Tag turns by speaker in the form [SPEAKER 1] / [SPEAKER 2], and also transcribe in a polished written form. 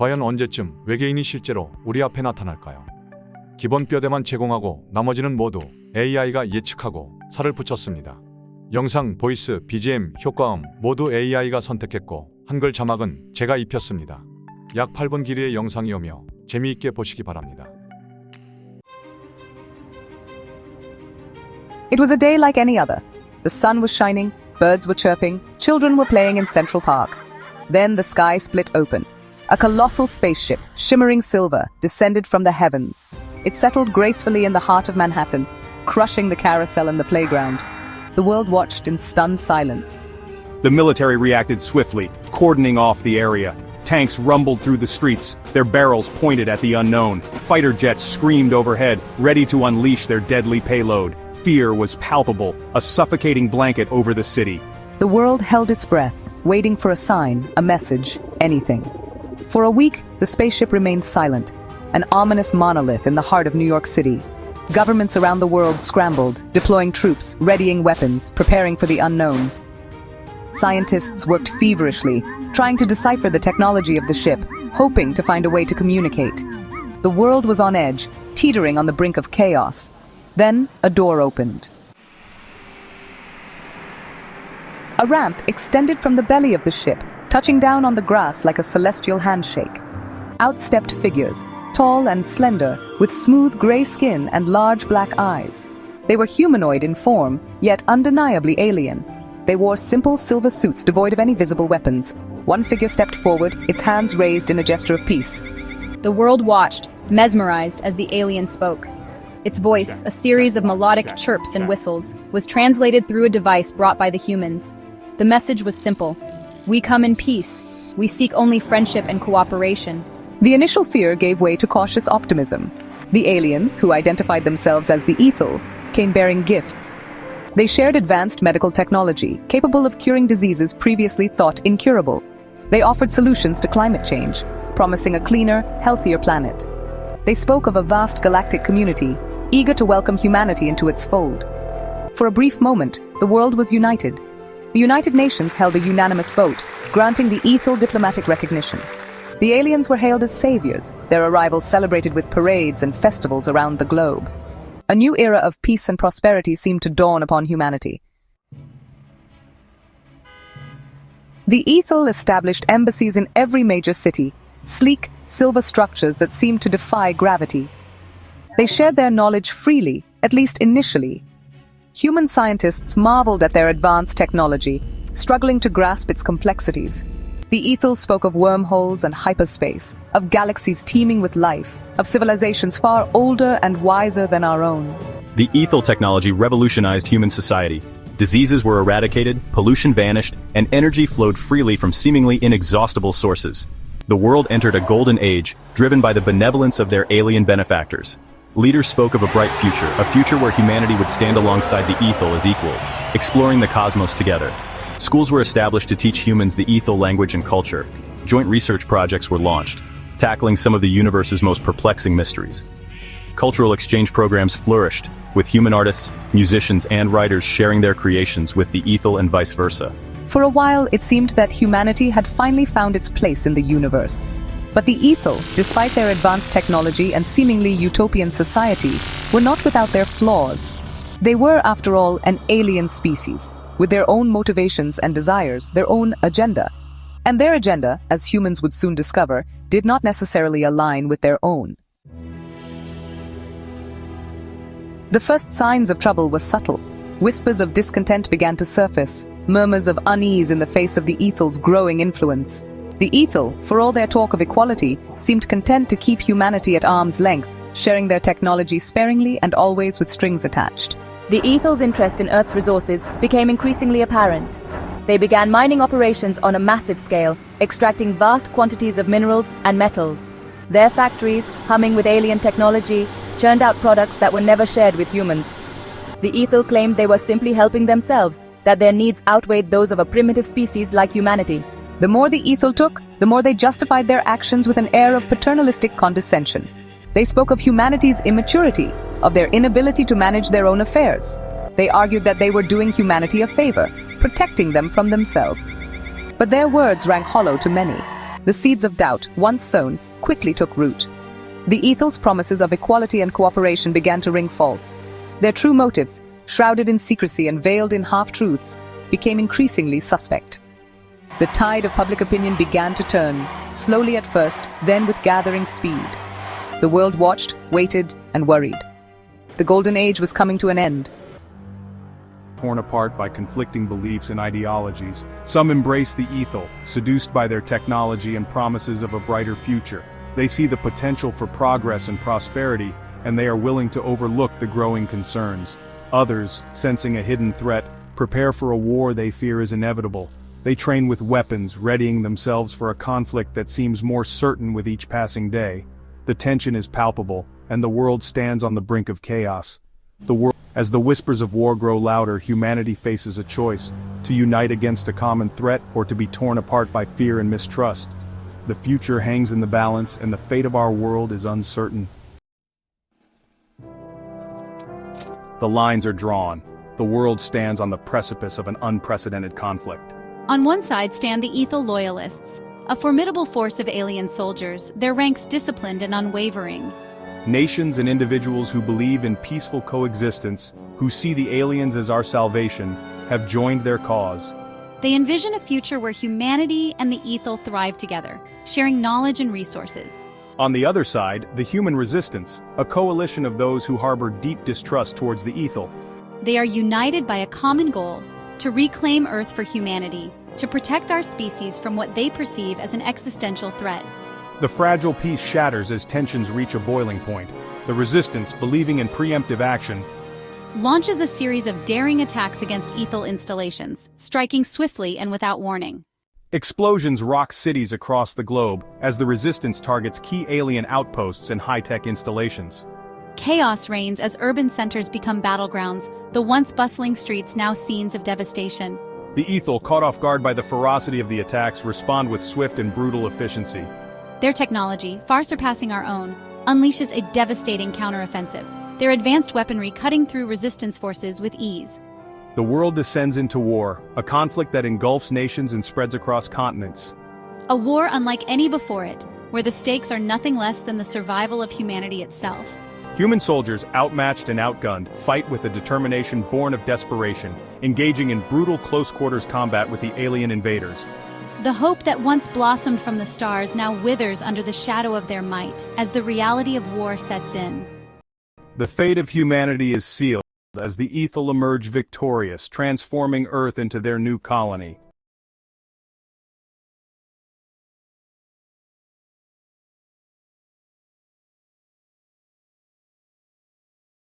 [SPEAKER 1] 과연 언제쯤 외계인이 실제로 우리 앞에 나타날까요? 기본 뼈대만 제공하고 나머지는 모두 AI가 예측하고 살을 붙였습니다. 영상, 보이스, BGM, 효과음 모두 AI가 선택했고 한글 자막은 제가 입혔습니다. 약 8분 길이의 영상이오며 재미있게 보시기 바랍니다.
[SPEAKER 2] It was a day like any other. The sun was shining, birds were chirping, children were playing in Central Park. Then the sky split open. A colossal spaceship, shimmering silver, descended from the heavens. It settled gracefully in the heart of Manhattan, crushing the carousel and the playground. The world watched in stunned silence.
[SPEAKER 3] The military reacted swiftly, cordoning off the area. Tanks rumbled through the streets, their barrels pointed at the unknown. Fighter jets screamed overhead, ready to unleash their deadly payload. Fear was palpable, a suffocating blanket over the city.
[SPEAKER 2] The world held its breath, waiting for a sign, a message, anything. For a week, the spaceship remained silent, an ominous monolith in the heart of New York City. Governments around the world scrambled, deploying troops, readying weapons, preparing for the unknown. Scientists worked feverishly, trying to decipher the technology of the ship, hoping to find a way to communicate. The world was on edge, teetering on the brink of chaos. Then, a door opened. A ramp extended from the belly of the ship, touching down on the grass like a celestial handshake. Out stepped figures, tall and slender, with smooth gray skin and large black eyes. They were humanoid in form, yet undeniably alien. They wore simple silver suits devoid of any visible weapons. One figure stepped forward, its hands raised in a gesture of peace.
[SPEAKER 4] The world watched, mesmerized as the alien spoke. Its voice, a series of melodic chirps and whistles, was translated through a device brought by the humans. The message was simple. We come in peace. We seek only friendship and cooperation.
[SPEAKER 2] The initial fear gave way to cautious optimism. The aliens, who identified themselves as the Ethel, came bearing gifts. They shared advanced medical technology, capable of curing diseases previously thought incurable. They offered solutions to climate change, promising a cleaner, healthier planet. They spoke of a vast galactic community, eager to welcome humanity into its fold. For a brief moment, the world was united. The United Nations held a unanimous vote, granting the Ethel diplomatic recognition. The aliens were hailed as saviors, their arrival celebrated with parades and festivals around the globe. A new era of peace and prosperity seemed to dawn upon humanity. The Ethel established embassies in every major city, sleek, silver structures that seemed to defy gravity. They shared their knowledge freely, at least initially. Human scientists marveled at their advanced technology, struggling to grasp its complexities. The Ethel spoke of wormholes and hyperspace, of galaxies teeming with life, of civilizations far older and wiser than our own.
[SPEAKER 3] The Ethel technology revolutionized human society. Diseases were eradicated, pollution vanished, and energy flowed freely from seemingly inexhaustible sources. The world entered a golden age, driven by the benevolence of their alien benefactors. Leaders spoke of a bright future where humanity would stand alongside the Ethel as equals, exploring the cosmos together. Schools were established to teach humans the Ethel language and culture. Joint research projects were launched, tackling some of the universe's most perplexing mysteries. Cultural exchange programs flourished, with human artists, musicians, and writers sharing their creations with the Ethel and vice versa.
[SPEAKER 2] For a while, it seemed that humanity had finally found its place in the universe. But the Ethel, despite their advanced technology and seemingly utopian society, were not without their flaws. They were, after all, an alien species, with their own motivations and desires, their own agenda. And their agenda, as humans would soon discover, did not necessarily align with their own. The first signs of trouble were subtle. Whispers of discontent began to surface, murmurs of unease in the face of the Ethel's growing influence. The Ethel, for all their talk of equality, seemed content to keep humanity at arm's length, sharing their technology sparingly and always with strings attached.
[SPEAKER 4] The Ethel's interest in Earth's resources became increasingly apparent. They began mining operations on a massive scale, extracting vast quantities of minerals and metals. Their factories, humming with alien technology, churned out products that were never shared with humans. The Ethel claimed they were simply helping themselves, that their needs outweighed those of a primitive species like humanity.
[SPEAKER 2] The more the Ethel took, the more they justified their actions with an air of paternalistic condescension. They spoke of humanity's immaturity, of their inability to manage their own affairs. They argued that they were doing humanity a favor, protecting them from themselves. But their words rang hollow to many. The seeds of doubt, once sown, quickly took root. The Ethel's promises of equality and cooperation began to ring false. Their true motives, shrouded in secrecy and veiled in half-truths, became increasingly suspect. The tide of public opinion began to turn, slowly at first, then with gathering speed. The world watched, waited, and worried. The Golden Age was coming to an end.
[SPEAKER 5] Torn apart by conflicting beliefs and ideologies, some embrace the Ethel, seduced by their technology and promises of a brighter future. They see the potential for progress and prosperity, and they are willing to overlook the growing concerns. Others, sensing a hidden threat, prepare for a war they fear is inevitable. They train with weapons, readying themselves for a conflict that seems more certain with each passing day. The tension is palpable, and the world stands on the brink of chaos. As the whispers of war grow louder, humanity faces a choice: to unite against a common threat or to be torn apart by fear and mistrust. The future hangs in the balance, and the fate of our world is uncertain. The lines are drawn. The world stands on the precipice of an unprecedented conflict.
[SPEAKER 6] On one side stand the Ethel loyalists, a formidable force of alien soldiers, their ranks disciplined and unwavering.
[SPEAKER 5] Nations and individuals who believe in peaceful coexistence, who see the aliens as our salvation, have joined their cause.
[SPEAKER 6] They envision a future where humanity and the Ethel thrive together, sharing knowledge and resources.
[SPEAKER 5] On the other side, the human resistance, a coalition of those who harbor deep distrust towards the Ethel.
[SPEAKER 6] They are united by a common goal: to reclaim Earth for humanity, to protect our species from what they perceive as an existential threat.
[SPEAKER 5] The fragile peace shatters as tensions reach a boiling point. The resistance, believing in preemptive action,
[SPEAKER 6] Launches a series of daring attacks against Ethel installations, striking swiftly and without warning.
[SPEAKER 5] explosions rock cities across the globe as the resistance targets key alien outposts and high-tech installations.
[SPEAKER 6] Chaos reigns as urban centers become battlegrounds, the once bustling streets now scenes of devastation.
[SPEAKER 5] The Ethel, caught off guard by the ferocity of the attacks, respond with swift and brutal efficiency.
[SPEAKER 6] Their technology, far surpassing our own, unleashes a devastating counteroffensive, their advanced weaponry cutting through resistance forces with ease.
[SPEAKER 5] The world descends into war, a conflict that engulfs nations and spreads across continents.
[SPEAKER 6] A war unlike any before it, where the stakes are nothing less than the survival of humanity itself.
[SPEAKER 5] Human soldiers, outmatched and outgunned, fight with a determination born of desperation, engaging in brutal close-quarters combat with the alien invaders.
[SPEAKER 6] The hope that once blossomed from the stars now withers under the shadow of their might, as the reality of war sets in.
[SPEAKER 5] The fate of humanity is sealed as the Ethel emerge victorious, transforming Earth into their new colony.